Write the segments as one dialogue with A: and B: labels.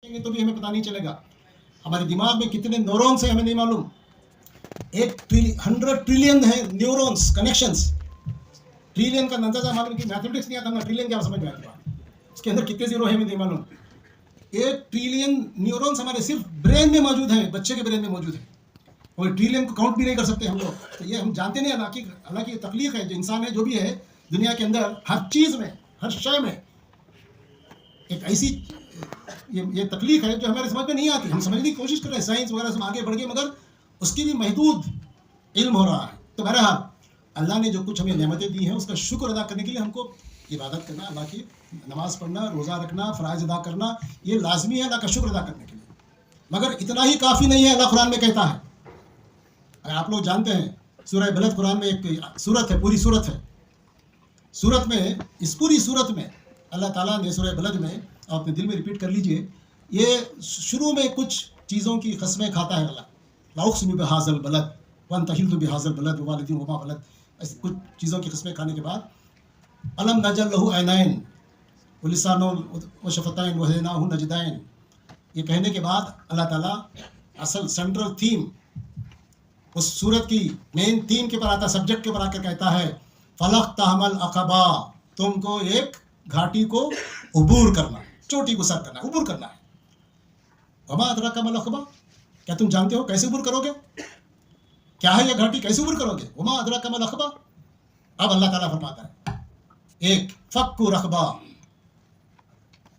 A: तो भी हमें पता नहीं चलेगा। हमारे दिमाग में कितने न्यूरॉन्स हैं हमें नहीं मालूम। 100 ट्रिलियन है न्यूरॉन्स कनेक्शंस। ट्रिलियन का अंदाजा मालूम कि मैथमेटिक्स नहीं आता ना, ट्रिलियन क्या समझ में आता है, उसके अंदर कितने जीरो है हमें नहीं मालूम। 1 ट्रिलियन न्यूरॉन्स हमारे सिर्फ ब्रेन में मौजूद है, बच्चे के ब्रेन में मौजूद है, और ट्रिलियन को काउंट भी नहीं कर सकते हम लोग। तो ये हम जानते नहीं। हालांकि तकलीफ है, जो इंसान है जो भी है दुनिया के अंदर, हर चीज़ में हर शय में एक ऐसी ये तकलीफ है जो हमारे समझ में नहीं आती। हम समझने की कोशिश कर रहे हैं, साइंस वगैरह से आगे बढ़ गए, मगर उसकी भी महदूद इल्म हो रहा है। तो बहरहाल अल्लाह ने जो कुछ हमें नेमतें दी हैं उसका शुक्र अदा करने के लिए हमको इबादत करना, अल्लाह की नमाज पढ़ना, रोज़ा रखना, फ़राइज़ अदा करना, ये लाजमी है अल्लाह का शुक्र अदा करने के लिए। मगर इतना ही काफ़ी नहीं है। अल्लाह कुरान में कहता है, अगर आप लोग जानते हैं, सूरह बलद कुरान में एक सूरत है, पूरी सूरत है। सूरत में, इस पूरी सूरत में अल्लाह ताला ने सूरह बलद में, आप अपने दिल में रिपीट कर लीजिए, ये शुरू में कुछ चीज़ों की कस्में खाता है अल्लाह। लाउक़्सिमु बिहाज़ल बलद वन तहिल्तु बिहाज़ल बलद वालिदिन वमा बलद, ऐसी कुछ चीज़ों की कस्में खाने के बाद अलम नजल लहू ऐनैन व लिसानन व शफ़तैन व हदैनाहु नजदैन, ये कहने के बाद अल्लाह ताला असल सेंट्रल थीम, उस सूरत की मेन थीम के पर आता, सब्जेक्ट के पर आकर कहता है, फलक तहमल अक़बा, तुमको एक घाटी को उबूर करना, चोटी को सर करना, उबूर करना है। वमा अदराका मल अक़बा, क्या तुम जानते हो कैसे उबूर करोगे? क्या है यह घाटी, कैसे उबूर करोगे? वमा अदराका मल अक़बा। अब अल्लाह ताला फरमाता है, एक फक्कु रक़बा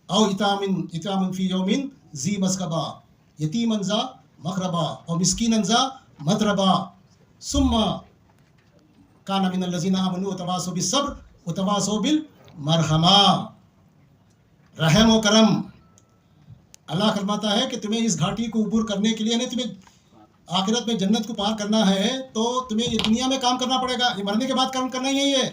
A: औ इतामिन फी यौमिन ज़ी मस्कबा यतीमन ज़ा मक़रबा और मिस्कीनन ज़ा मतरबा सुम्मा काना मिनल लज़ीना आमनू व तवासौ बिस्सब्र व तवासौ बिल मरहमा। रहम व करम। अल्लाह फरमाता है कि तुम्हें इस घाटी को उबूर करने के लिए नहीं, तुम्हें आखिरत में जन्नत को पार करना है तो तुम्हें ये दुनिया में काम करना पड़ेगा। ये मरने के बाद काम करना ही नहीं है,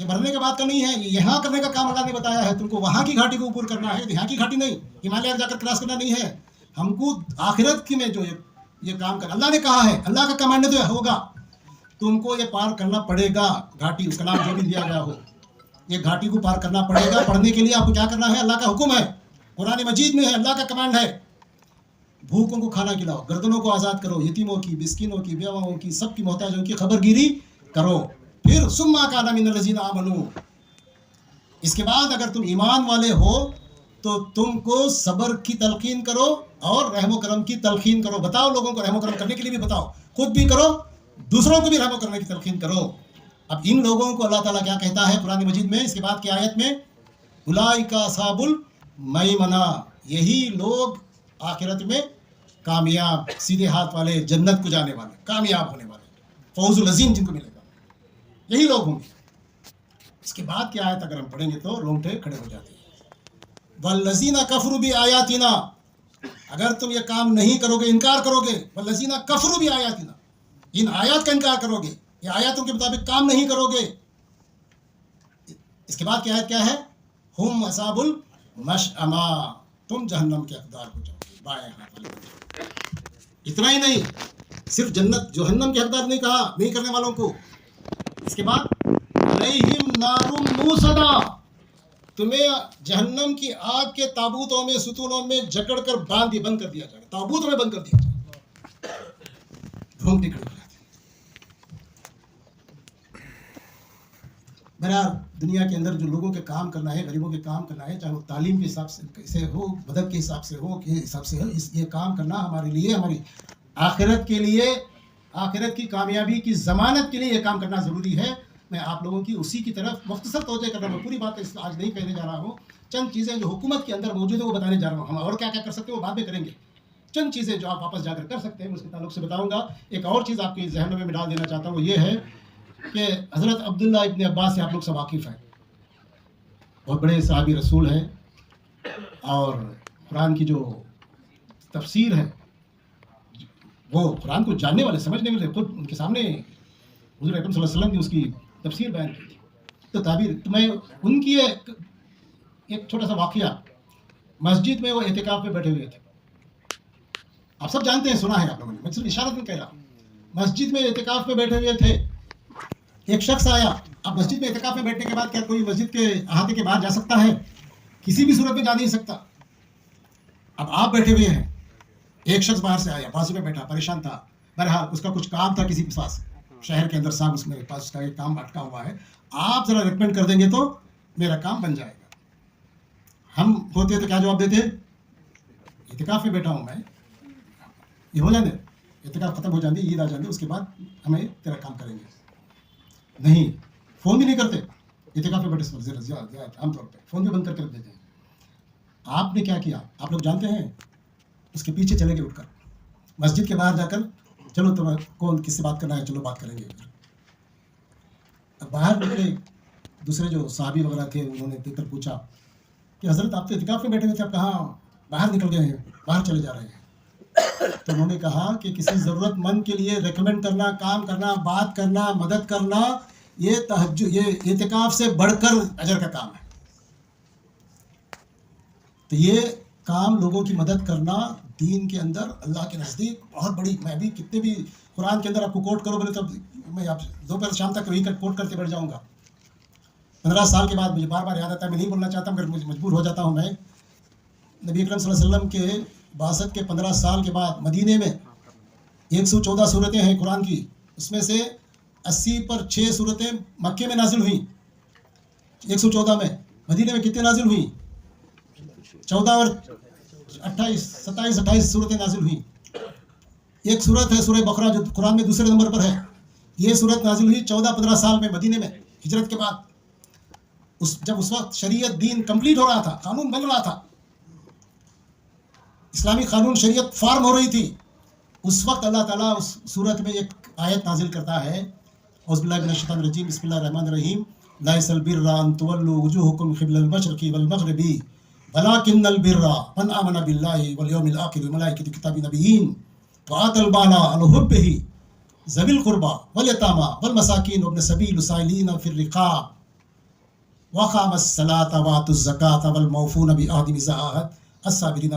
A: ये मरने के बाद का नहीं है, ये यहाँ करने का काम अल्लाह ने बताया है। तुमको वहाँ की घाटी को ऊपर करना है, यहाँ की घाटी नहीं, हिमालय जाकर क्रॉस करना नहीं है। हमको आखिरत की में जो ये काम कर अल्लाह ने कहा है, अल्लाह का कमांड तो होगा, तुमको ये पार करना पड़ेगा। घाटी, उसका नाम जो भी दिया गया हो, ये घाटी को पार करना पड़ेगा। पढ़ने के लिए आपको क्या करना है? अल्लाह का हुक्म है, कुरान मजीद में है, अल्लाह का कमांड है। भूखों को खाना खिलाओ, गर्दनों को आज़ाद करो, यतीमों की, मिस्कीनों की, बेवाओं की, सबकी मोहताजों की खबरगिरी करो। फिर सुम्मा काना मिनल लज़ीना आमनू, इसके बाद अगर तुम ईमान वाले हो तो तुमको सब्र की तलकीन करो और रहम करम की तलकीन करो। बताओ लोगों को, रहम करम करने के लिए भी बताओ, खुद भी करो, दूसरों को भी रहम करने की तलकीन करो। अब इन लोगों को अल्लाह ताला क्या कहता है कुरान मजीद में, इसके बाद की आयत में, उलाइका अस्हाबुल मैमना, यही लोग आखिरत में कामयाब, सीधे हाथ वाले, जन्नत को जाने वाले, कामयाब होने वाले, फौजुल अज़ीम जिनको मिलेगा, यही लोग होंगे। इसके बाद की आयत अगर हम पढ़ेंगे तो रोंगटे खड़े हो जाते हैं। वल्लज़ीना कफ़रू बि आयातिना, अगर तुम ये काम नहीं करोगे, इनकार करोगे, वल्लज़ीना कफ़रू बि आयातिना, इन आयत का इनकार करोगे, ये आयतों के मुताबिक काम नहीं करोगे। इसके बाद की आयत क्या है? हुम असाबुल मशअमा, तुम जहन्नम के हकदार हो जाओगे, बाएं हाथ वाले। इतना ही नहीं, सिर्फ जन्नत जहन्नम के हकदार नहीं कहा, नहीं करने वालों को। इसके बाद अलैहिम नारुम मूसदा, तुम्हें जहन्नम की आग के ताबूतों में, सुतूनों में जकड़ कर बंद कर दिया जाएगा, ताबूत में बंद कर दिया जाएगा। रोंगटे खड़े हो जाते हैं। बहरहाल दुनिया के अंदर जो लोगों के काम करना है, गरीबों के काम करना है, चाहे वो तालीम के हिसाब से हो, मदद के हिसाब से हो, के हिसाब से हो, ये काम करना हमारे लिए, हमारी आखिरत के लिए, आखिरत की कामयाबी की ज़मानत के लिए ये काम करना ज़रूरी है। मैं आप लोगों की उसी की तरफ मुख्तसर तवज्जो कर रहा हूँ, पूरी बात आज नहीं कहने जा रहा हूँ। चंद चीज़ें जो हुकूमत के अंदर मौजूद है वो बताने जा रहा हूँ। हम और क्या क्या कर सकते हैं वो बाद में करेंगे। चंद चीज़ें जो आप वापस जाकर कर सकते हैं उसके ताल्लुक से बताऊँगा। एक और चीज़ आपके जहन में डाल देना चाहता हूँ, ये है कि हज़रत अब्दुल्ला इब्न अब्बास से आप लोग सब वाकिफ़ हैं, बहुत बड़े सहाबी रसूल हैं, और कुरान की जो तफसीर है वो कुरान को जानने वाले, समझने वाले, खुद उनके सामने हुज़ूर अकरम सल्लल्लाहु अलैहि वसल्लम की उसकी तफसीर बयान की थी, तो ताबीर। तो मैं उनकी एक छोटा सा वाक़या, मस्जिद में वो एतिकाफ़ में बैठे हुए थे, आप सब जानते हैं, सुना है आप लोगों ने, मैं सिर्फ इशारत में कह रहा हूँ। मस्जिद में एतिकाफ़ में बैठे हुए थे, एक शख्स आया। अब मस्जिद में एतिकाफ़ में बैठने के बाद क्या कोई मस्जिद के अहाते के बाहर जा सकता है? किसी भी सूरत में जा नहीं सकता। अब आप बैठे हुए हैं, एक शख्स बाहर से आया, बाजू में बैठा, परेशान था, बहरहाल उसका कुछ काम था किसी के पास, शहर के अंदर साहब उसमें पास उसका एक काम अटका हुआ है, आप जरा रिकमेंड कर देंगे तो मेरा काम बन जाएगा। हम होते तो क्या जवाब देते? इतिकाफ में बैठा हूँ मैं, ये हो जाने, इतिकाफ खत्म हो जाती, ईद आ जाती, उसके बाद हमें तेरा काम करेंगे। नहीं, फ़ोन भी नहीं करते, इतिकाफ में बैठे आमतौर पर फ़ोन भी बंद करके रख देते हैं। आपने क्या किया आप लोग जानते हैं? उसके पीछे चले गए उठकर, मस्जिद के बाहर जाकर, चलो तुम कौन किससे बात करना है, चलो बात करेंगे। अब बाहर निकले, दूसरे जो साहबी वगैरह थे उन्होंने देखकर पूछा कि हज़रत आप तो इतिकाफ में बैठे हुए थे, आप कहाँ बाहर निकल गए हैं, बाहर चले जा रहे हैं? तो उन्होंने कहा कि किसी ज़रूरतमंद के लिए रेकमेंड करना, काम करना, बात करना, मदद करना, ये तहज्जुद, ये इतिकाफ से बढ़कर अजर का काम है। तो ये काम, लोगों की मदद करना, दीन के अंदर अल्लाह के नज़दीक बहुत बड़ी, मैं भी कितने भी कुरान के अंदर आपको कोट करो बोले तब मैं आप दोपहर शाम तक वही कोट करते बैठ जाऊँगा। 15 साल के बाद मुझे बार बार याद आता है, मैं नहीं बोलना चाहता मगर मुझे मजबूर हो जाता हूँ मैं। नबी अकरम सल्लल्लाहु अलैहि वसल्लम के बासत के 15 साल के बाद मदीने में 114 सूरतें हैं कुरान की, उसमें से 80 पर 6 सूरतें मक्के में नाजिल हुई, 114 में। मदीने में कितने नाजिल हुई? 14 और 27-28 सूरतें नाजिल हुई। एक सूरत है सूरह बकरा जो कुरान में दूसरे नंबर पर है, ये सूरत नाजिल हुई 14-15 साल में मदीने में, हिजरत के बाद। जब उस वक्त शरीयत दीन कंप्लीट हो रहा था, कानून बन रहा था, इस्लामी कानून शरीयत फॉर्म हो रही थी, उस वक्त अल्लाह ताला उस सूरत में एक आयत नाजिल करता है, औज़ुबिल्लाहि मिनश्शैतानिर्रजीम, बिस्मिल्लाहिर्रहमानिर्रहीम, लैसल बिर्रा अन तुवल्लू वुजूहकुम क़िबलल मशरिक़ि वल मग़रिबि वलाकिन्नल बिर्रा मन आमना बिल्लाहि वल यौमिल आखिर वल मलाइकति किताबि नबिय्यीन व आतल माला अला हुब्बिही ज़विल क़ुर्बा वल यतामा वल मसाकीन वब्न सबील वसाइलीन फिर रिक़ाब व क़ामस सलाता व आतुज़ ज़काता वल मौफ़ूना बिअहदिहिम इज़ा आहद अस्साबिरीन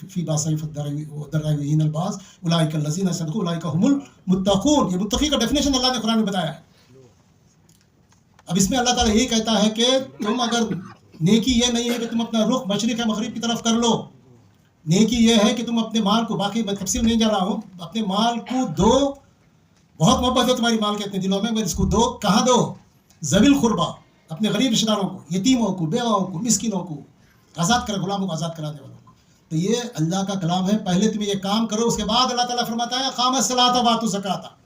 A: फी बासि दर्राइहिन अलबास उलाइका लज़ीना सदक़ू उलाइका हुमुल मुत्तक़ून। ये मुत्तक़ी का डेफिनेशन अल्लाह ने कुरान में बताया है। अब इसमें अल्लाह ताला यही कहता है कि तुम अगर, नेकी ये नहीं है कि तुम अपना रुख मशरिक़ या मग़रिब की तरफ कर लो, नेकी ये है कि तुम अपने माल को, बाकी मैं तफसील नहीं जा रहा हूँ, अपने माल को दो, बहुत मोहब्बत है तुम्हारी माल के अपने दिलों में, मगर इसको दो, कहाँ दो? ज़विल क़ुर्बा, अपने गरीब रिश्तेदारों को, यतीमों को, बेवाओं को, मिस्किनों को, आज़ाद कर, गुलामों को आज़ाद कराने वालों को। तो ये अल्लाह का कलाम है। पहले तुम ये काम करो, उसके बाद अल्लाह ताला फरमाता है क़ामस सलाता व आतुज़ ज़काता,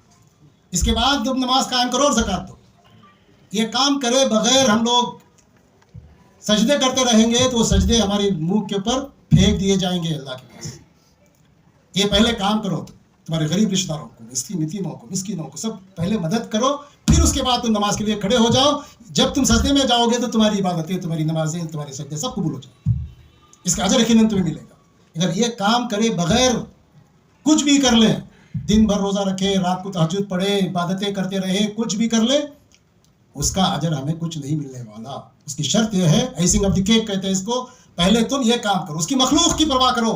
A: इसके बाद तुम नमाज कायम करो और ज़कात दो। ये काम करे बगैर हम लोग सजदे करते रहेंगे तो वो सजदे हमारे मुंह के ऊपर फेंक दिए जाएंगे अल्लाह के पास। ये पहले काम करो, तुम्हारे गरीब रिश्तेदारों को, यतीमों को, मिस्किनों को, सब पहले मदद करो, फिर उसके बाद तुम नमाज के लिए खड़े हो जाओ। जब तुम सजदे में जाओगे तो तुम्हारी इबादतें, तुम्हारी नमाजें, तुम्हारे सजदे सब कबूल हो जाएंगे, इसका अजर यकीनन तुम्हें मिलेगा। अगर ये काम करे बगैर कुछ भी कर ले, दिन भर रोज़ा रखे, रात को तहज्जुद पढ़े, इबादतें करते रहे, कुछ भी कर ले, उसका अजर हमें कुछ नहीं मिलने वाला। उसकी शर्त यह है, आइसिंग ऑफ द केक कहते हैं इसको, पहले तुम ये काम करो, उसकी मखलूक की परवाह करो,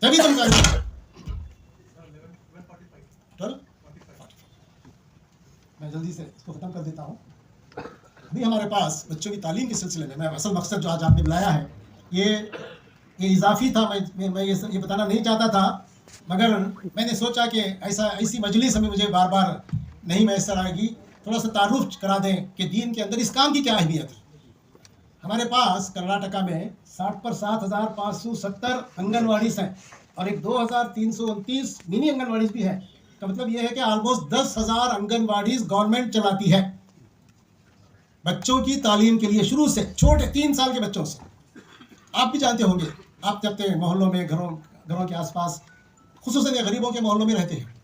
A: तभी तुम करोगे। मैं जल्दी से इसको ख़त्म कर देता हूँ। अभी हमारे पास बच्चों की तालीम के सिलसिले में, मैं असल मकसद जो आज आपने बुलाया है ये इजाफी था, मैं ये बताना नहीं चाहता था, मगर मैंने सोचा कि ऐसी मजलिस में मुझे बार बार नहीं मैसर आएगी, थोड़ा सा तारुफ करा दें कि दीन के अंदर इस काम की क्या अहमियत है। हमारे पास कर्नाटका में 60 पर 7,570 आंगनवाड़ीज़ हैं और एक 2,329 मिनी आंगनवाड़ीज़ भी है। का मतलब ये है कि ऑलमोस्ट 10,000 आंगनवाड़ीज़ गवर्नमेंट चलाती है बच्चों की तालीम के लिए, शुरू से छोटे 3 साल के बच्चों से। आप भी जानते होंगे, आप जब मोहल्लों में, घरों के आसपास, खुसूसन गरीबों के मोहल्लों में रहते हैं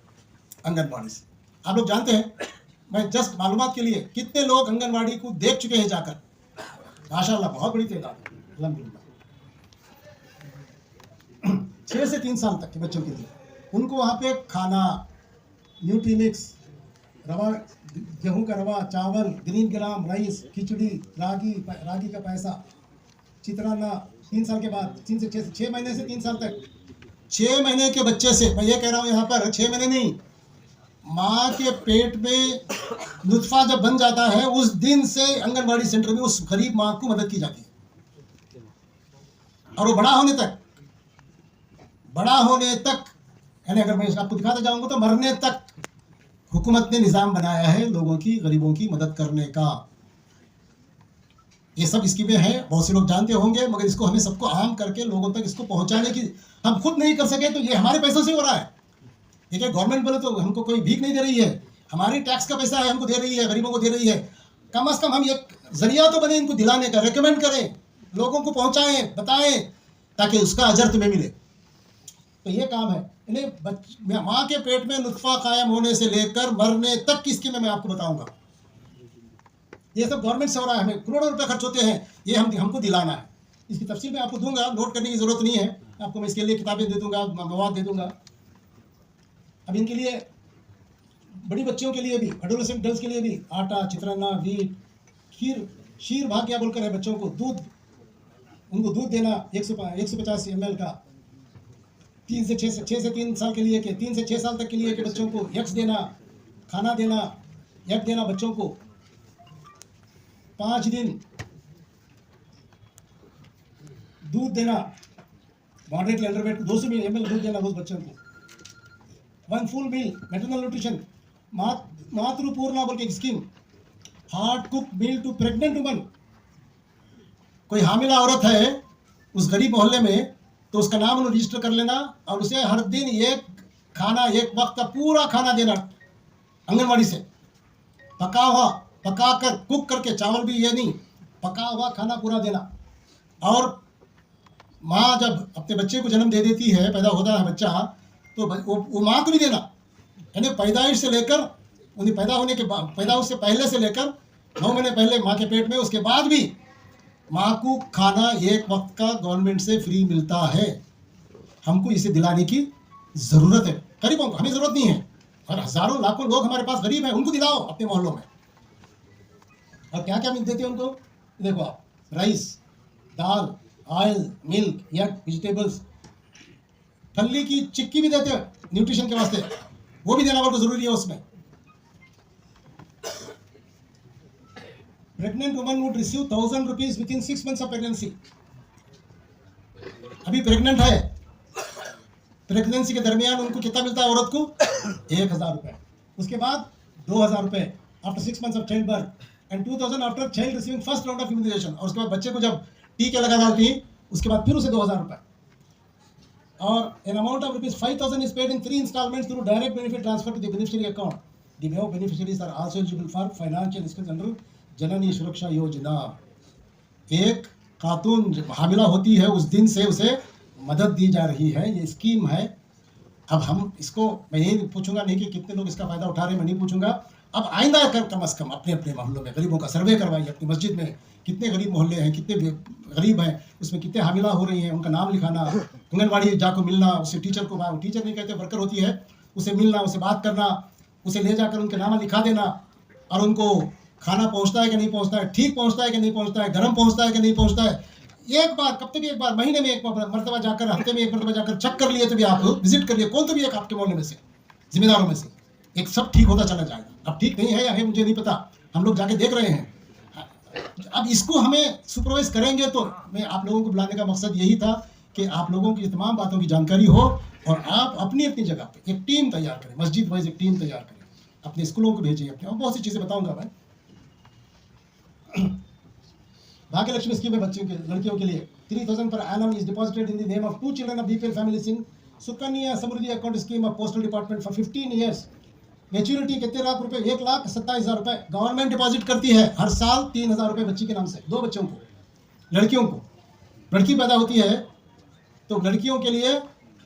A: आंगनवाड़ी से, आप लोग जानते हैं। मैं जस्ट मालूमात के लिए, कितने लोग आंगनवाड़ी को देख चुके हैं जाकर, माशाल्लाह बहुत बड़ी तादाद है अल्हम्दुलिल्लाह। 6 से 3 साल तक के बच्चों के लिए उनको वहाँ पे खाना, न्यूट्रीमिक्स, रवा, गेहूं का रवा, चावल, ग्रीन ग्राम राइस, खिचड़ी, रागी का पैसा, चितराना, 3 साल के बाद, 6 महीने से 3 साल तक, 6 महीने के बच्चे से, मैं ये कह रहा हूँ यहाँ पर 6 महीने नहीं, माँ के पेट में नुतफ़ा जब बन जाता है उस दिन से आंगनवाड़ी सेंटर में उस गरीब माँ को मदद की जाती है और वो बड़ा होने तक बड़ा होने तक, यानी अगर मैं आपको दिखाता जाऊंगा तो मरने तक हुकूमत ने निज़ाम बनाया है लोगों की, गरीबों की मदद करने का। ये सब इसकी में है, बहुत से लोग जानते होंगे, मगर इसको हमें सबको आम करके लोगों तक इसको पहुंचाने की, हम खुद नहीं कर सके तो ये हमारे पैसों से हो रहा है। ठीक है, गवर्नमेंट बोले तो हमको कोई भीख नहीं दे रही है, हमारी टैक्स का पैसा है, हमको दे रही है, गरीबों को दे रही है। कम से कम हम एक जरिया तो बने इनको दिलाने का, रेकमेंड करें, लोगों को पहुंचाएं, बताएं, ताकि उसका अजर तुम्हें मिले। तो ये काम है। इन्हें माँ के पेट में नुत्फा कायम होने से लेकर मरने तक की स्कीम मैं आपको बताऊंगा। ये सब गवर्नमेंट से हो रहा है, हमें करोड़ों रुपए खर्च होते हैं, ये हमको दिलाना है। इसकी तफसील मैं आपको दूंगा, नोट करने की जरूरत नहीं है, आपको मैं इसके लिए किताबें दे दूंगा, मवाद दे दूंगा। अब इनके लिए, बड़ी बच्चियों के लिए भी, एडोलेसेंट गर्ल्स के लिए भी आटा, चित्राना, वीट, खीर, शीर भाग्य बोलकर है बच्चों को दूध, उनको दूध देना 150 ml का, 3 से 3 साल के लिए, 3 से 6 साल तक के लिए के बच्चों को यक्स देना, खाना देना, यक देना बच्चों को, 5 दिन दूध देना, मॉडरेटली अंडरवेट 200 ml दूध देना रोज बच्चों को, 1 full meal maternal nutrition, Matripoorna बोल के एक scheme, hot cook meal to pregnant woman. कोई हामिला औरत है उस गरीब मोहल्ले में, तो उसका नाम उन्हें रजिस्टर कर लेना और उसे हर दिन एक खाना, एक वक्त का पूरा खाना देना आंगनवाड़ी से, पका हुआ, पका कर, कुक करके, चावल भी ये नहीं, पका हुआ खाना पूरा देना। और माँ जब अपने बच्चे को जन्म दे देती है, पैदा होता है बच्चा, तो वो माँ को नहीं देना, यानी पैदाइश से लेकर, उन्हें पैदा होने के बाद, पैदाइश से पहले से लेकर 9 महीने पहले माँ के पेट में, उसके बाद भी माँ को खाना एक वक्त का गवर्नमेंट से फ्री मिलता है। हमको इसे दिलाने की ज़रूरत है, गरीबों को, हमें ज़रूरत नहीं है, और हज़ारों लाखों लोग हमारे पास गरीब हैं, उनको दिलाओ अपने मोहल्लों में। और क्या क्या देते हैं उनको, देखो आप, राइस, दाल, ऑयल, मिल्क, एग, वेजिटेबल्स, फली की चिक्की भी देते हैं न्यूट्रिशन के वास्ते, वो भी देना बहुत ज़रूरी है उसमें। Pregnant woman would receive 1000 rupees with in 6 months of pregnancy. अभी प्रेग्नेंट है, प्रेगनेंसी के दरमियान उनको कितना मिलता है औरत को? 1000 रुपए। उसके बाद 2000 रुपए after 6 months of child birth, and 2000 after child receiving first round of immunisation. और उसके बाद बच्चे को जब टीके लगा डालती है, उसके बाद फिर उसे 2000 रुपए। और an amount of rupees 5000 is paid in 3 installments through direct benefit transfer to the beneficiary account. The above beneficiaries are also eligible for financial assistance under Janani Suraksha Yojana. एक खातून जब हामिला होती है उस दिन से उसे मदद दी जा रही है, ये स्कीम है। अब हम इसको, मैं यही पूछूंगा नहीं कि कितने लोग इसका फायदा उठा रहे हैं, मैं नहीं पूछूंगा। अब आइंदा कम से कम अपने अपने मोहल्लों में गरीबों का सर्वे करवाइए, अपनी मस्जिद में कितने गरीब मोहल्ले हैं, कितने गरीब हैं, उसमें कितने हामिला हो रही हैं, उनका नाम लिखाना, आंगनबाड़ी जाकर मिलना, उसे टीचर को, टीचर नहीं कहते, वर्कर होती है, उसे मिलना, उसे बात करना, उसे ले जाकर उनके नाम लिखा देना, और उनको खाना पहुंचता है कि नहीं पहुंचता है, ठीक पहुंचता है कि नहीं पहुंचता है, गर्म पहुंचता है कि नहीं पहुंचता है। एक बार, कब तक एक बार, महीने में एक मरतबा जाकर, हफ्ते में एक मरतबा जाकर चेक कर लिए तो भी, आप विजिट कर लिए, कौन तो भी एक आपके मोहल्ले में से, जिम्मेदारों में से एक, सब ठीक होता चला जाएगा। अब ठीक नहीं है या है मुझे नहीं पता, हम लोग जाके देख रहे हैं। अब इसको हमें सुपरवाइज करेंगे, तो मैं आप लोगों को बुलाने का मकसद यही था कि आप लोगों की तमाम बातों की जानकारी हो, और आप अपनी अपनी जगह पे एक टीम तैयार करें, मस्जिद वाइज एक टीम तैयार करें, अपने स्कूलों को भेजिए अपने, और बहुत सी चीज़ें बताऊंगा मैं। भाग्य लक्ष्मी स्कीम है बच्चों के, लड़कियों के लिए 3000 per annum is deposited in the name of 2 children of BPL families in Sukanya Samriddhi account scheme of postal department for 15 years। Maturity कितने लाख रुपए? 1,27,000 रुपए गवर्नमेंट डिपॉजिट करती है हर साल, 3000 रुपए बच्ची के नाम से, 2 बच्चों को, लड़कियों को, लड़की पैदा होती है तो लड़कियों के लिए,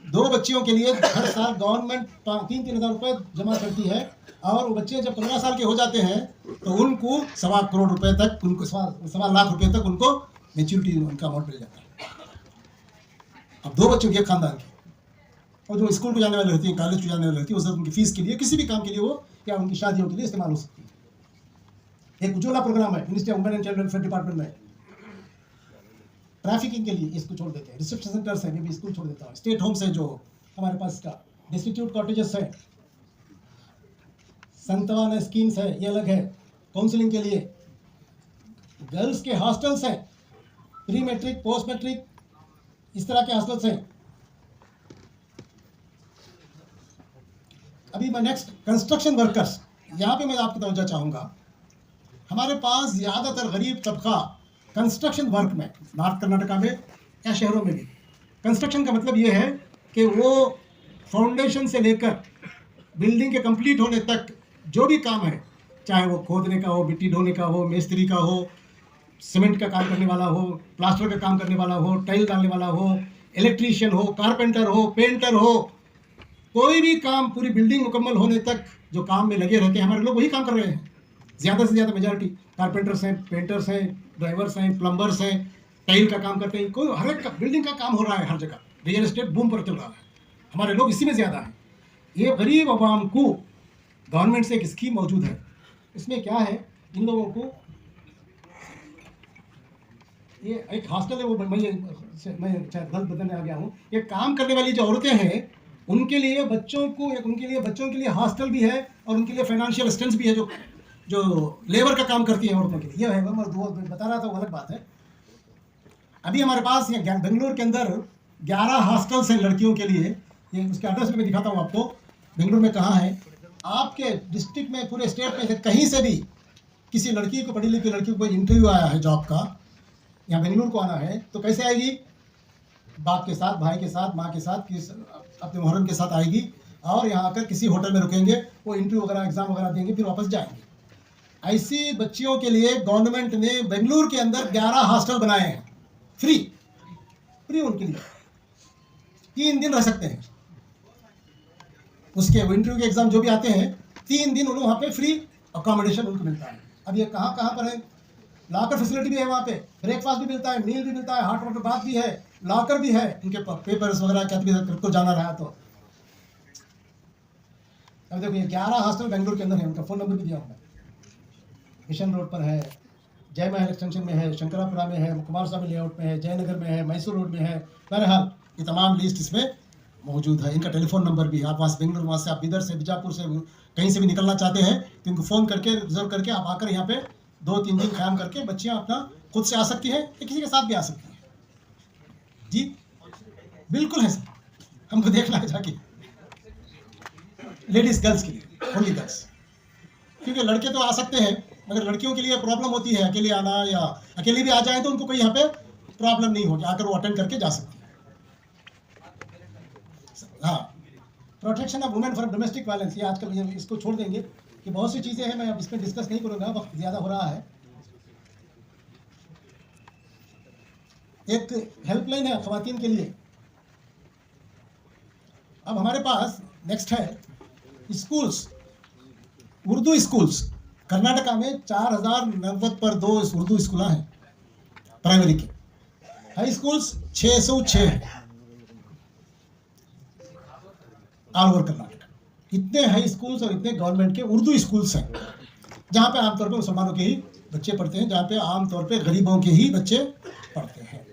A: 2 बच्चियों के लिए हर साल गवर्नमेंट 3-3 हज़ार रुपये जमा करती है। और वो बच्चे जब 15 साल के हो जाते हैं तो उनको 1.25 करोड़ रुपए तक, उनको 1.25 लाख रुपए तक उनको मैच्योरिटी उनका अमाउंट मिल जाता है। अब 2 बच्चों के एक खानदान के, और जो स्कूल को जाने वाले रहती है, कॉलेज को जाने वाली रहती है, उस उनकी फीस के लिए, किसी भी काम के लिए वो, या उनकी शादियों के लिए इस्तेमाल हो सकती है। एक उज्ज्वला प्रोग्राम है ministry of women and child welfare department में, ट्रैफिकिंग के लिए इसको छोड़ देते हैं। रिसेप्शन सेंटर्स है, मैं भी स्कूल छोड़ देता हूँ। स्टेट होम्स है जो हमारे पास का, डिस्ट्रीब्यूट कॉटेजेस है, संतवाना स्कीम्स है, ये अलग है, काउंसलिंग के लिए। गर्ल्स के हॉस्टल्स हैं, प्री मैट्रिक, पोस्ट मैट्रिक, इस तरह के हॉस्टल्स हैं। अभी मैं नेक्स्ट कंस्ट्रक्शन वर्कर्स, यहाँ पे मैं आपकी तवज्जो चाहूँगा। हमारे पास ज़्यादातर गरीब तबका कंस्ट्रक्शन वर्क में, नॉर्थ कर्नाटका में या शहरों में भी, कंस्ट्रक्शन का मतलब ये है कि वो फाउंडेशन से लेकर बिल्डिंग के कंप्लीट होने तक जो भी काम है, चाहे वो खोदने का हो, मिट्टी ढोने का हो, मिस्त्री का हो, सीमेंट का काम करने वाला हो, प्लास्टर का काम करने वाला हो, टाइल डालने वाला हो, इलेक्ट्रीशियन हो, कारपेंटर हो, पेंटर हो, कोई भी काम पूरी बिल्डिंग मुकम्मल होने तक जो काम में लगे रहते हैं, हमारे लोग वही काम कर रहे हैं। ज़्यादा से ज़्यादा मेजॉरिटी कारपेंटर्स हैं, पेंटर्स हैं, ड्राइवर्स हैं, प्लम्बर्स हैं, टाइल का काम करते हैं। कोई हर एक बिल्डिंग का काम हो रहा है हर जगह। रियल एस्टेट बूम पर चल रहा है, हमारे लोग इसी में ज़्यादा हैं। ये गरीब आवाम को गवर्नमेंट से एक स्कीम मौजूद है। इसमें क्या है, इन लोगों को ये एक हॉस्टल है, वो मैं शायद गलत बताने आ गया हूँ। ये काम करने वाली जो औरतें हैं उनके लिए बच्चों के लिए हॉस्टल भी है और उनके लिए फाइनेंशियल असिस्टेंस भी है, जो लेबर का काम करती है औरतों के लिए। ये है, मैं बता रहा था, वो अलग बात है। अभी हमारे पास ये बेंगलुरु के अंदर 11 हॉस्टल्स हैं लड़कियों के लिए। ये उसके एड्रेस भी मैं दिखाता हूँ आपको, बेंगलुरु में कहाँ है। आपके डिस्ट्रिक्ट में, पूरे स्टेट में से कहीं से भी किसी लड़की को, पढ़ी लिखी लड़की को इंटरव्यू आया है जॉब का, यहाँ बेंगलुरु को आना है, तो कैसे आएगी? बाप के साथ, भाई के साथ, माँ के साथ, अपने मुहर्रम के साथ आएगी और यहाँ आकर किसी होटल में रुकेंगे, वो इंटरव्यू वगैरह, एग्ज़ाम वगैरह देंगे, फिर वापस जाएंगे। ऐसी बच्चियों के लिए गवर्नमेंट ने बेंगलुरु के अंदर 11 हॉस्टल बनाए हैं, फ्री उनके लिए। 3 दिन रह सकते हैं, उसके इंटरव्यू के एग्ज़ाम जो भी आते हैं, 3 दिन उन्हें वहाँ पे फ्री अकोमोडेशन उनको मिलता है। अब ये कहाँ पर है? लॉकर फैसिलिटी भी है वहाँ पे, ब्रेकफास्ट भी मिलता है, मील भी मिलता है, हॉट वाटर बाथ भी है, लॉकर भी है, उनके पेपर्स वगैरह क्या भी जाना रहा तो। अब देखो, ये 11 हॉस्टल बेंगलुरु के अंदर है, उनका फ़ोन नंबर भी दिया हुआ है। मिशन रोड पर है, जय महल एक्सटेंशन में है, शंकरापुरा में है, कुमार स्वामी लेआउट में है, जयनगर में है, मैसूर रोड में है। बहरहाल ये तमाम लिस्ट इसमें मौजूद है। इनका टेलीफोन नंबर भी, आप वहाँ से बेंगलुरु, वहाँ से आप इधर से, बीजापुर से, कहीं से भी निकलना चाहते हैं तो इनको फ़ोन करके रिजर्व करके आप आकर यहाँ पे 2-3 दिन क़याम करके बच्चियाँ अपना खुद से आ सकती हैं या किसी के साथ भी आ सकती हैं। जी बिल्कुल है सर, हमको देखना है जाके। लेडीज़, गर्ल्स के लिए, ओनली गर्ल्स, क्योंकि लड़के तो आ सकते हैं मगर लड़कियों के लिए प्रॉब्लम होती है अकेले आना, या अकेले भी आ जाए तो उनको कोई यहाँ पे प्रॉब्लम नहीं होगी, आकर वो अटेंड करके जा सकती है। हाँ, protection of women from domestic violence, ये आजकल इसको छोड़ देंगे कि बहुत सी चीज़ें हैं, मैं अब इसमें डिस्कस नहीं करूँगा, वक्त ज़्यादा हो रहा है। एक हेल्पलाइन है ख़वातीन के लिए। अब हमारे पास नेक्स्ट है स्कूल्स, उर्दू स्कूल्स। कर्नाटका में 4090 पर 2 उर्दू स्कूल हैं प्राइमरी के। हाई स्कूल्स 606 हैं ऑल ओवर कर्नाटका। इतने हाई स्कूल्स और इतने गवर्नमेंट के उर्दू स्कूल्स हैं जहाँ पे आमतौर पे मुसलमानों के ही बच्चे पढ़ते हैं, जहाँ पे आमतौर पे गरीबों के ही बच्चे पढ़ते हैं।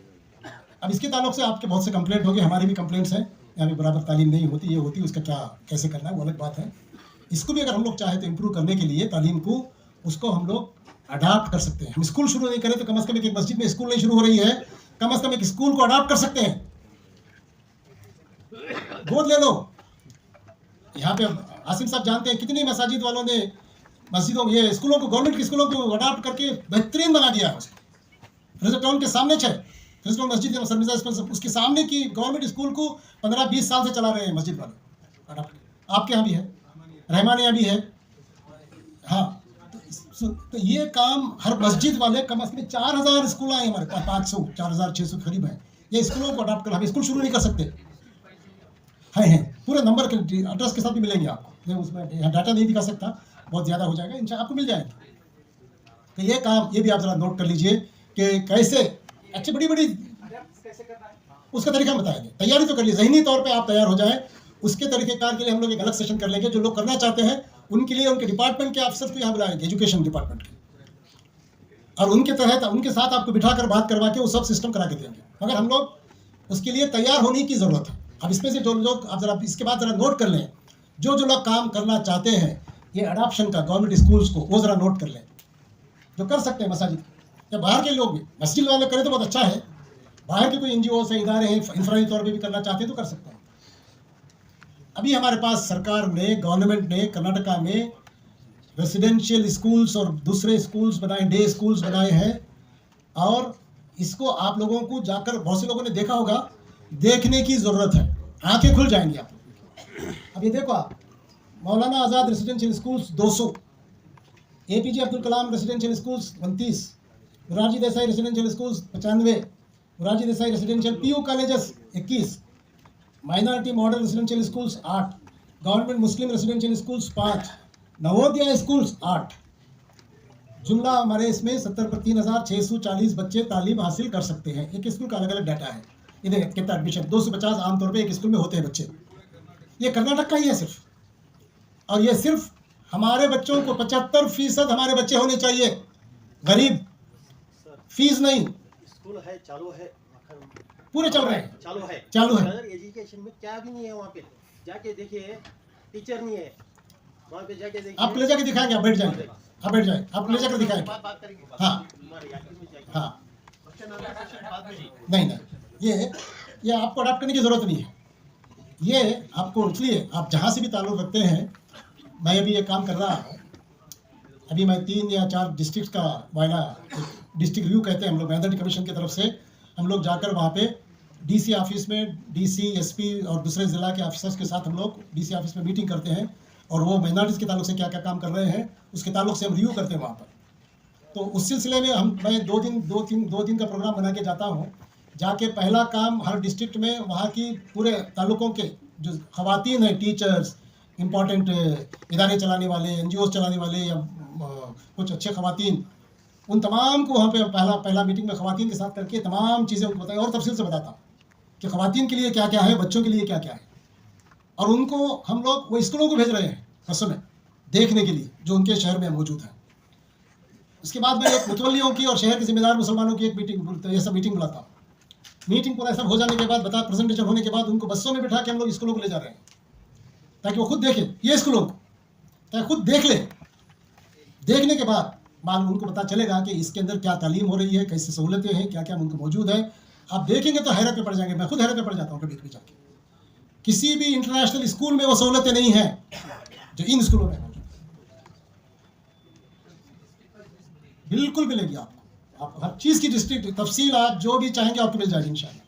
A: अब इसके ताल्लुक से आपके बहुत से कंप्लेंट होंगे, हमारी भी कंप्लेंट्स हैं, यहाँ पे बराबर तालीम नहीं होती, ये होती, उसका क्या कैसे करना है वो अलग बात है। इसको भी अगर हम लोग चाहें तो इम्प्रूव करने के लिए तालीम को, उसको हम लोग अडाप्ट कर सकते हैं। हम स्कूल शुरू नहीं करें तो कम से कम एक मस्जिद में स्कूल नहीं शुरू हो रही है, कम से कम एक स्कूल को अडाप्ट कर सकते हैं। गोद ले लो। यहाँ पे आसिम साहब जानते हैं कितनी मसाजिद वालों ने मस्जिदों, ये स्कूलों को, गवर्नमेंट के स्कूलों को अडाप्ट करके बेहतरीन बना दिया है। उसको टाउन के सामने फिरोज मस्जिद है, उसके सामने की गवर्नमेंट स्कूल को 15-20 साल से चला रहे हैं मस्जिद वाले अडाप्ट। आपके यहाँ भी है, रहमानिया भी है। हाँ, तो ये काम हर मस्जिद वाले, कम से कम 4000 स्कूल आए हमारे पास, 500 4600 करीब है। ये स्कूलों को अडाप्ट कर, हम स्कूल शुरू नहीं कर सकते हैं पूरे नंबर के एड्रेस के साथ भी मिलेंगे आपको। उसमें यहाँ डाटा नहीं दिखा सकता, बहुत ज़्यादा हो जाएगा, इंशाल्लाह आपको मिल जाएगा। तो ये काम, ये भी आप ज़रा नोट कर लीजिए कि कैसे अच्छी बड़ी उसका तरीका बताएंगे। तैयारी तो कर लीजिए, ज़हनी तौर पे आप तैयार हो जाएं। उसके तरीक़ेकार के लिए हम लोग एक अलग सेशन कर लेंगे। जो लोग करना चाहते हैं उनके लिए उनके डिपार्टमेंट के अफसर को यहाँ बुलाएंगे, एजुकेशन डिपार्टमेंट के, और उनके तहत उनके साथ आपको बिठा कर बात करवा के वो सब सिस्टम करा के देंगे। मगर हम लोग उसके लिए तैयार होने की ज़रूरत है। अब इसमें से जो लोग, आप ज़रा इसके बाद ज़रा नोट कर लें, जो लोग काम करना चाहते हैं ये अडाप्शन का गवर्नमेंट स्कूल्स को, वो ज़रा नोट कर लें, जो कर सकते हैं मसाजिद या बाहर के लोग भी। मस्जिद वाले करें तो बहुत अच्छा है, बाहर के कोई NGO से इदारे हैं, इंफरादी तौर पे भी करना चाहते हैं तो कर सकते हैं। अभी हमारे पास सरकार ने, गवर्नमेंट ने कर्नाटका में रेसिडेंशियल स्कूल्स और दूसरे स्कूल्स बनाए, डे स्कूल्स बनाए हैं। और इसको आप लोगों को जाकर, बहुत से लोगों ने देखा होगा, देखने की ज़रूरत है, आंखें खुल जाएंगी आप लोगों की। अब ये देखो आप, Maulana Azad residential schools 200, APJ Abdul Kalam residential schools 29, Morarji Desai residential schools 95, Morarji Desai residential PU colleges 21, minority model residential schools 8, government Muslim residential schools 5, Navodaya schools 8। जुमला हमारे इसमें 70 पर 3640 बच्चे तालीम हासिल कर सकते हैं। एक स्कूल का अलग अलग डाटा है। ये देखिए कितना एडमिशन, 250 आमतौर पे एक स्कूल में होते हैं बच्चे। ये कर्नाटक का ही है सिर्फ, और ये सिर्फ हमारे बच्चों को 75% हमारे बच्चे होने चाहिए गरीब, फीस नहीं।
B: स्कूल है, चालू है,
A: पूरे चल रहे हैं,
B: चालू है। एजुकेशन में क्या भी नहीं है वहाँ पे, जाके देखिए, टीचर नहीं है वहाँ पे, जाके देखिए।
A: आप ले जाके दिखाएंगे, आप बैठ जाएंगे, आप बैठ जाए, आप ले जाकर दिखाएंगे।
B: बात करेंगे।
A: हाँ हाँ, नहीं, ये आपको अडॉप्ट करने की ज़रूरत नहीं है। ये आपको इसलिए, आप जहाँ से भी ताल्लुक़ रखते हैं, मैं अभी ये काम कर रहा हूँ। अभी मैं 3 या 4 डिस्ट्रिक्ट का वायदा, डिस्ट्रिक्ट रिव्यू कहते हैं हम लोग, मैनेजमेंट कमीशन की तरफ से हम लोग जाकर वहाँ पे DC ऑफिस में DC SP और दूसरे ज़िला के ऑफिसर्स के साथ हम लोग DC ऑफिस में मीटिंग करते हैं, और वो माइनॉरिटीज़ के ताल्लुक से क्या क्या काम कर रहे हैं उसके ताल्लुक से हम रिव्यू करते हैं वहाँ पर। तो उस सिलसिले में मैं 2 दिन का प्रोग्राम बना के जाता हूँ। जाके पहला काम हर डिस्ट्रिक्ट में वहाँ की पूरे ताल्लुकों के जो खवातीन हैं, टीचर्स, इम्पॉर्टेंट इदारे चलाने वाले, NGOs चलाने वाले, या कुछ अच्छे खवातीन, उन तमाम को वहाँ पे पहला मीटिंग में खवातीन के साथ करके तमाम चीज़ें उनको बताएं, और तफसील से बताता हूँ कि खवातीन के लिए क्या क्या है, बच्चों के लिए क्या क्या है। और उनको हम लोग वो स्कूलों को भेज रहे हैं बसों में देखने के लिए, जो उनके शहर में मौजूद है। उसके बाद मैं एक मुतवल्लियों की और शहर के जिम्मेदार मुसलमानों की एक मीटिंग बुलाता हूँ। मीटिंग पूरा सब हो जाने के बाद, प्रेजेंटेशन होने के बाद, उनको बसों में बिठा के हम लोग स्कूलों को ले जा रहे हैं, ताकि वो खुद देखें ये स्कूलों को, ताकि खुद देख ले। देखने के बाद मालूम उनको पता चलेगा कि इसके अंदर क्या तालीम हो रही है, कैसी सहूलतें हैं, क्या क्या उनको मौजूद है। आप देखेंगे तो हैरत में पड़ जाएंगे। मैं खुद हैरत में पड़ जाता हूँ कभी कभी जाके। किसी भी इंटरनेशनल स्कूल में वो सहूलतें नहीं हैं जो इन स्कूलों में मौजूद है। बिल्कुल मिलेगी आपको, आप हर चीज़ की डिस्ट्रिक्ट तफसील आप जो भी चाहेंगे आपको मिल जाएगी इंशाल्लाह।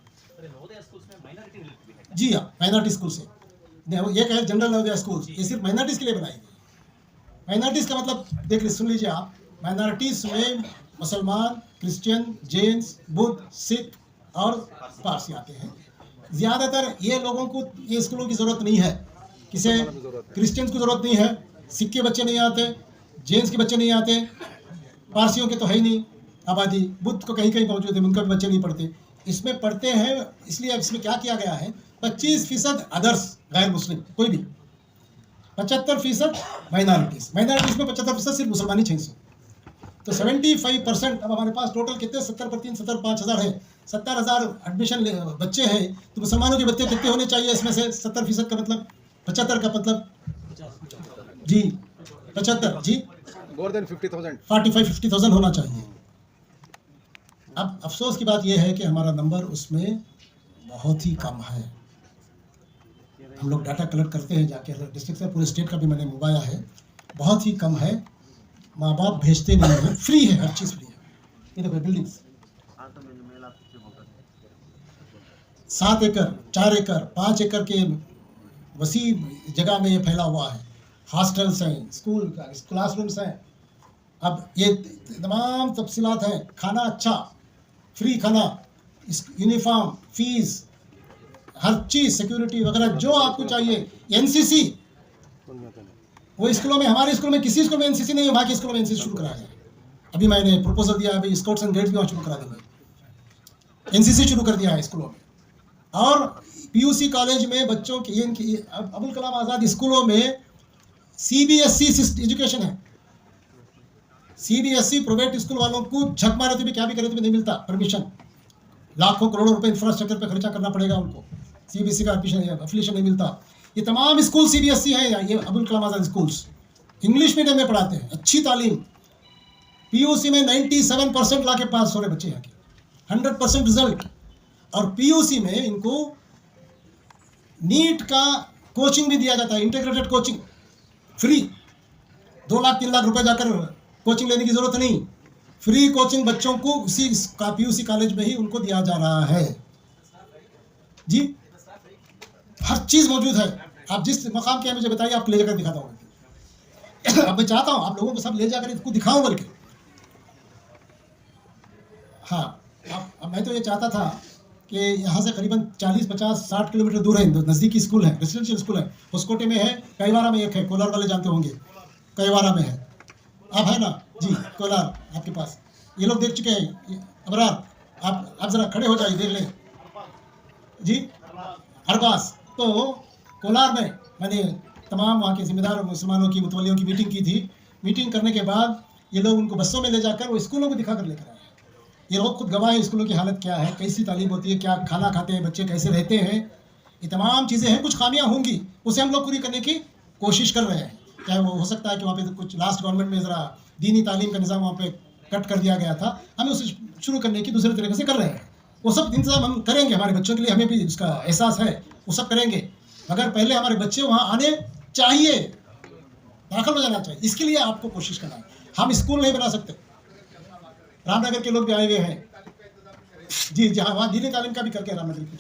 A: जी हाँ, माइनॉरिटी स्कूल से ये कहे जनरल नवोदय स्कूल, ये सिर्फ माइनॉरिटीज़ के लिए बनाई गई। माइनॉरिटीज़ का मतलब देख सुन लीजिए आप, माइनॉरिटीज़ में मुसलमान, क्रिश्चियन, जैन्स, बुद्ध, सिख और पारसी आते हैं। ज़्यादातर ये लोगों को ये स्कूलों की ज़रूरत नहीं है। किसे क्रिश्चियंस को ज़रूरत नहीं है, सिख के बच्चे नहीं आते, जैन्स के बच्चे नहीं आते, पारसियों के तो है ही नहीं आबादी, बुद्ध को कहीं कहीं मौजूद है, उनके भी बच्चे नहीं पढ़ते। इसमें पढ़ते हैं, इसलिए इसमें क्या किया गया है, 25% अदर्स, गैर मुस्लिम कोई भी, 75% माइनॉरिटीज़ में 75% सिर्फ मुसलमानी 600, तो 75%। अब हमारे पास टोटल कितने, 70 पर 3, 5,000 है, 70,000 एडमिशन बच्चे हैं, तो मुसलमानों के बच्चे कितने होने चाहिए इसमें से? 70% का मतलब, 75 का मतलब जी 75 जी,
C: more than 50,000,
A: 45-50,000 होना चाहिए। अब अफसोस की बात यह है कि हमारा नंबर उसमें बहुत ही कम है। हम लोग डाटा कलेक्ट करते हैं जाके डिस्ट्रिक्ट से, पूरे स्टेट का भी मैंने मंगवाया है, बहुत ही कम है। माँ बाप भेजते नहीं हैं, फ्री है, हर चीज़ फ्री है। ये देखो बिल्डिंग्स 7 एकड़, 4 एकड़, 5 एकड़ के वसी जगह में ये फैला हुआ है। हॉस्टल्स हैं, स्कूल का क्लासरूम्स हैं। अब ये तमाम तफसीलात हैं। खाना अच्छा, फ्री खाना, यूनिफॉर्म, फीस, हर चीज़, सिक्योरिटी वगैरह जो आपको चाहिए। NCC वो स्कूलों में, हमारे स्कूल में किसी स्कूल में NCC नहीं है, वहाँ के स्कूलों में NCC शुरू कराया है। अभी मैंने प्रपोजल दिया है, अभी स्काउट्स एंड गाइड्स भी वहाँ शुरू करा देंगे। NCC शुरू कर दिया है स्कूलों में। और PUC कॉलेज में बच्चों की, इनकी अब्दुल कलाम आज़ाद स्कूलों में CBSE एजुकेशन है। CBSE प्राइवेट स्कूल वालों को झक मारे तो भी क्या भी करे तो भी नहीं मिलता परमिशन। लाखों करोड़ों रुपए इंफ्रास्ट्रक्चर पे खर्चा करना पड़ेगा उनको, CBSE का एफिलिएशन नहीं मिलता। ये तमाम स्कूल CBSE हैं, ये Abdul Kalam Azad schools English medium में पढ़ाते हैं, अच्छी तालीम। PUC में 97% ला के पास हो रहे बच्चे यहाँ के, 100% रिजल्ट। और PUC में इनको नीट का कोचिंग भी दिया जाता है, integrated coaching free. 2 lakh 3 lakh रुपए जाकर कोचिंग लेने की जरूरत नहीं, फ्री कोचिंग बच्चों को उसी पीयूसी कॉलेज में ही उनको दिया जा रहा है जी। हर चीज़ मौजूद है। आप जिस मकाम के हैं मुझे बताइए, आपको ले जाकर दिखाता हूँ। अब मैं चाहता हूँ आप लोगों को सब ले जाकर इसको दिखाऊं करके। हाँ, अब मैं तो ये चाहता था कि यहाँ से करीबन 40, 50, 60 किलोमीटर दूर है, नज़दीकी स्कूल है, रेसिडेंशियल स्कूल है। होसकोटे में है, कैवारा में एक है, कोलार वाले जानते होंगे, कैवारा में है। आप है ना जी, कोलार आपके पास, ये लोग देख चुके हैं। अबरार, आप ज़रा खड़े हो जाइए, देख लें जी। अरबास, तो कोलार में मैंने तमाम वहाँ के जिम्मेदार मुसलमानों की मुतवल्लियों की मीटिंग की थी। मीटिंग करने के बाद ये लोग उनको बसों में ले जाकर वो स्कूलों को दिखा कर लेकर आए। ये लोग खुद गवाह हैं स्कूलों की हालत क्या है, कैसी तालीम होती है, क्या खाना खाते हैं बच्चे, कैसे रहते हैं। ये तमाम चीज़ें हैं, कुछ खामियां होंगी, उसे हम लोग पूरी करने की कोशिश कर रहे हैं। चाहे वो हो सकता है कि वहाँ पे कुछ लास्ट गवर्नमेंट में ज़रा दीनी तालीम का निज़ाम वहाँ पे कट कर दिया गया था, हमें उसे शुरू करने की दूसरे तरीके से कर रहे हैं। वो सब इंतज़ाम हम करेंगे, हमारे बच्चों के लिए हमें भी उसका एहसास है, वो सब करेंगे। मगर पहले हमारे बच्चे वहाँ आने चाहिए, दाखिल हो जाना चाहिए। इसके लिए आपको कोशिश करना है। हम स्कूल नहीं बना सकते। रामनगर के लोग भी आए हुए हैं जी, जहाँ वहाँ दीनी तालीम का भी करके रामनगर की